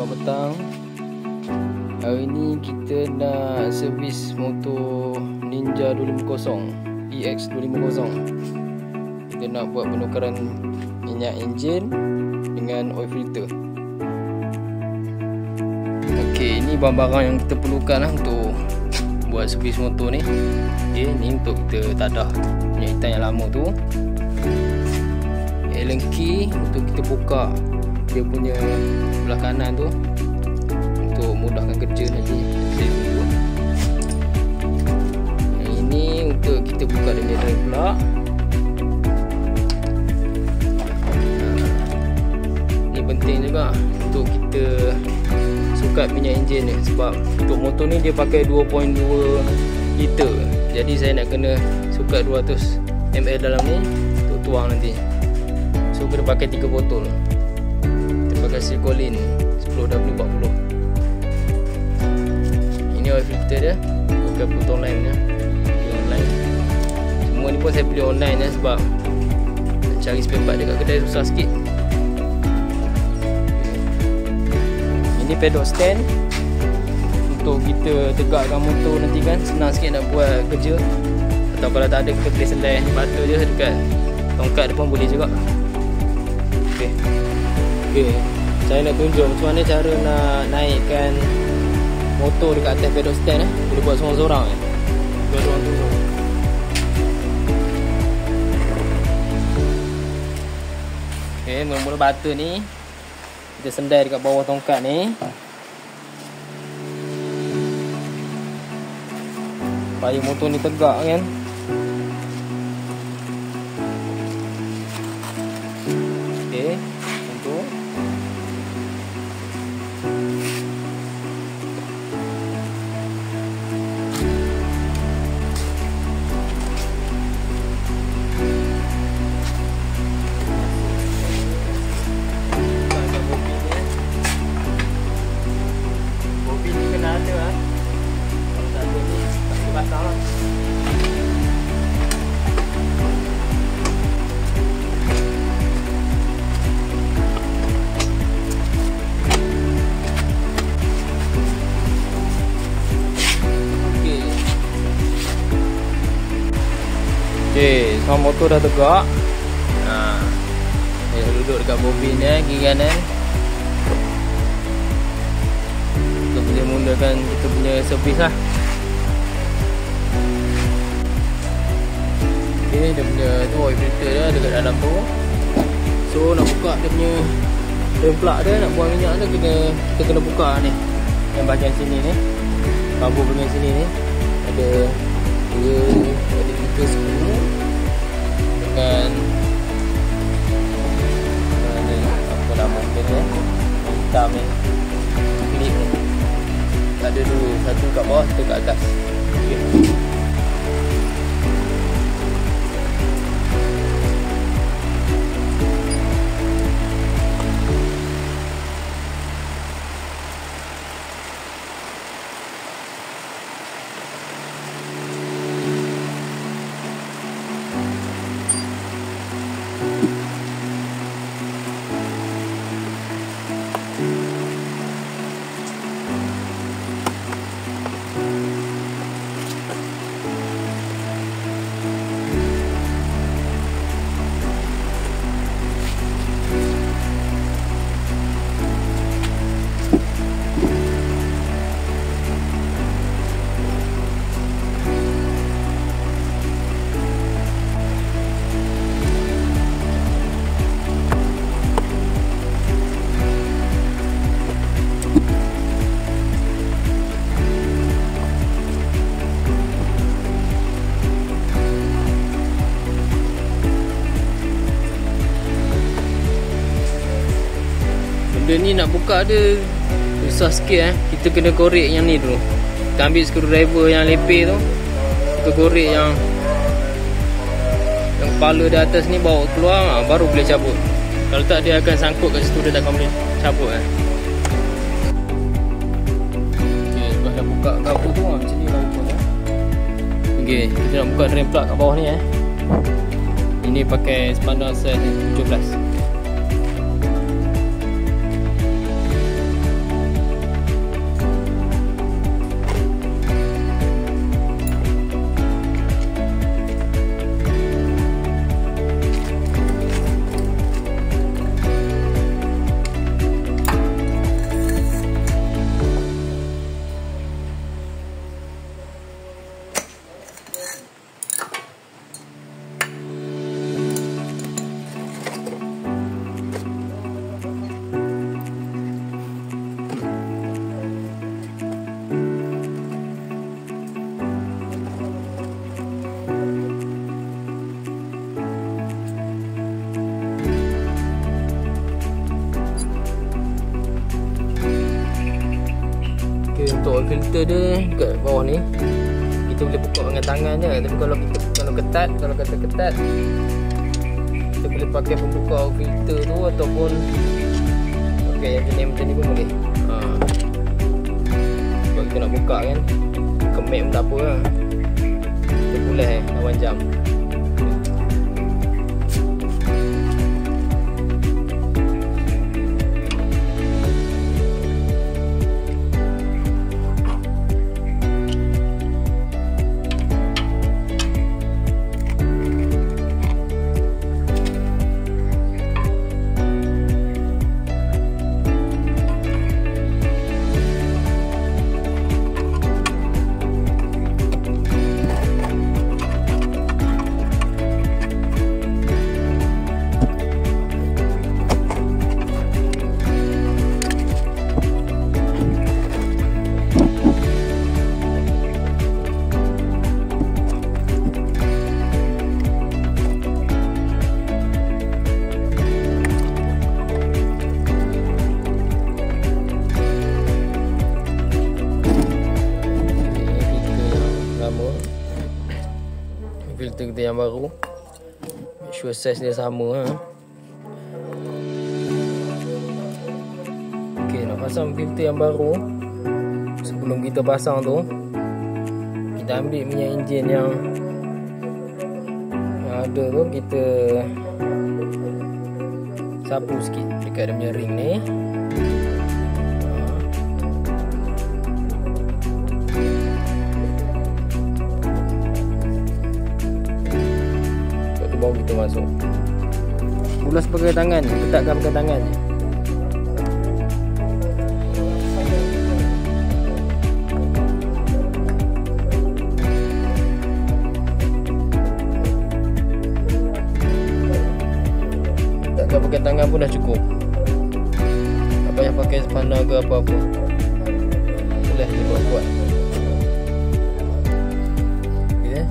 Selamat petang. Hari ni kita nak servis motor Ninja 250 EX 250. Kita nak buat penukaran minyak enjin dengan oil filter. Okey, ini barang-barang yang kita perlukan lah untuk buat servis motor ni. Okey, ni untuk kita tadah minyak hitam yang lama tu. Allen key untuk kita buka dia punya belah kanan tu untuk mudahkan kerja nanti. Yang ini untuk kita buka dia punya rem pula. Ni penting juga untuk kita sukat minyak enjin ni, sebab untuk motor ni dia pakai 2.2 liter. Jadi saya nak kena sukat 200 ml dalam ni untuk tuang nanti. So kena pakai 3 botol. Kita pakai Silcolin 10W40. Ini oil filter dia, pakai botol online dia. Online. Semua ni pun saya beli online ya, sebab nak cari spare part dekat kedai susah sikit. Ini pedal stand untuk kita tegakkan motor nanti kan, senang sikit nak buat kerja. Atau kalau tak ada, kita boleh selai batu je dekat tongkat depan boleh juga. Okey, saya nak tunjuk macam mana cara nak naikkan motor dekat atas pedal stand boleh buat seorang-seorang Dua orang turun. Okey, mula-mula batu ni kita sendai dekat bawah tongkat ni supaya motor ni tegak kan. Okey, untuk bobin ni kena ada lah. Kalau tak ada ni tak boleh pasang lah. Okey, semua motor dah tegak. Dia duduk dekat bobin ni, kiri kanan. Kita boleh mulakan kita punya servis lah. Okey, dia punya tu oil filter dia dekat dalam tu. So nak buka dia punya rem plug dia, nak buang minyak tu kita kena buka ni. Yang bahagian sini ni, bambu bahagian sini ni ada filter 10 dengan apa nama dia hitam ni, klip ni ada dua, satu kat bawah, satu kat atas. Okay. Benda ni nak buka dia susah sikit Kita kena korek yang ni dulu. Kita ambil screwdriver yang lepeh tu, kita korek yang kepala di atas ni, bawa keluar, baru boleh cabut. Kalau tak dia akan sangkut kat situ, dia tak akan boleh cabut Okey, lepas dah buka kabel tu macam ni lah rupanya. Okey, kita nak buka rem plug kat bawah ni Ini pakai sepandang size 17. untuk oil filter dia dekat bawah ni kita boleh buka dengan tangan je. Tapi kalau kata ketat kita boleh pakai pembuka oil filter tu ataupun pakai yang jenis macam ni pun boleh. Kalau kita nak buka kan kemek pun tak apa lah. Kita boleh lawan jam. Filter kita yang baru, make sure size dia sama. Ok, nak pasang filter yang baru. Sebelum kita pasang tu, kita ambil minyak enjin yang ada tu, kita sapu sikit dekat dia punya ring ni. Baru kita masuk. Ulas pakai tangan, ketatkan pakai tangan je. Ketatkan pakai tangan pun dah cukup. Tak payah pakai spana ke apa-apa. Boleh dibuat-buat. Okay.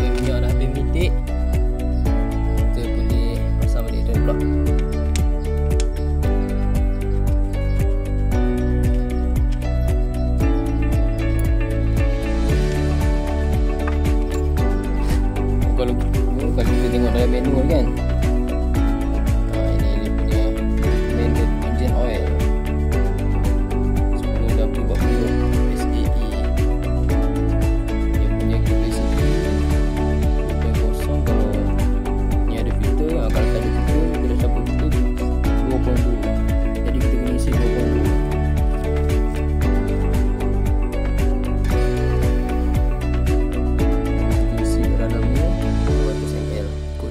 Minyak dah habis mitik. Kalau kita tengok dalam manual kan, ini punya blended engine oil 10W40 SAE. Dia punya capacity 2.0. Kalau ni ada filter, kalau tak ada filter kita dah campur filter 2.2. jadi kita kena isi 2.2.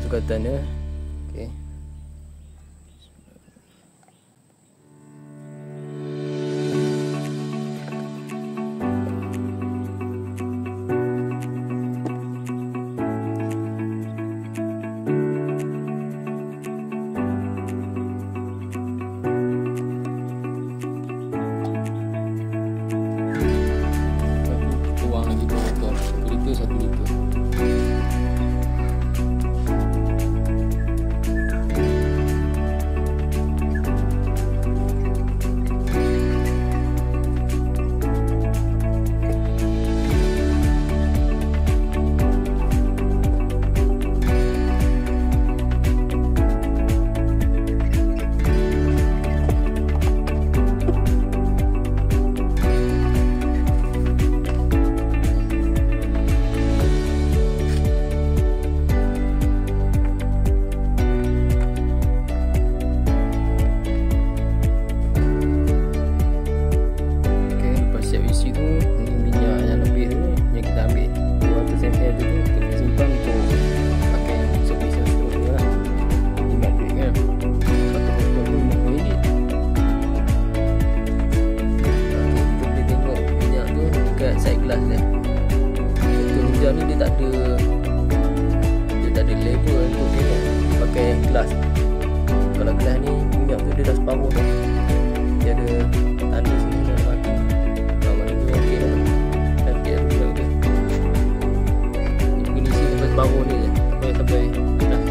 Katanya, okey. Tuang lagi 2 liter, 1 liter 1 liter. Dia tak ada level untuk tengok pakai gelas. Kalau gelas ni minyak tu dia dah separuh tu. Dia ada tanda sini dah mati. Kalau ni tu okey lah. Nanti ada minyak dia. Ni kena isi sampai separuh ni je. Sampai gelas.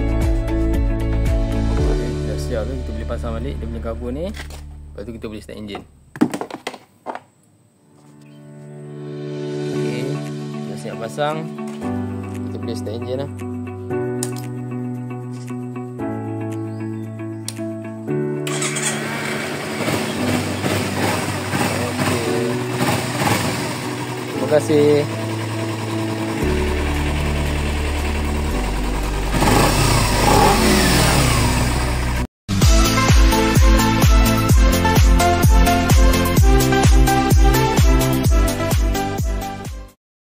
Okay, dah siap tu, kita boleh pasang balik dia punya cover ni. Lepas tu kita boleh start enjin. pasang, kita boleh start enjin lah. Okey. Terima kasih.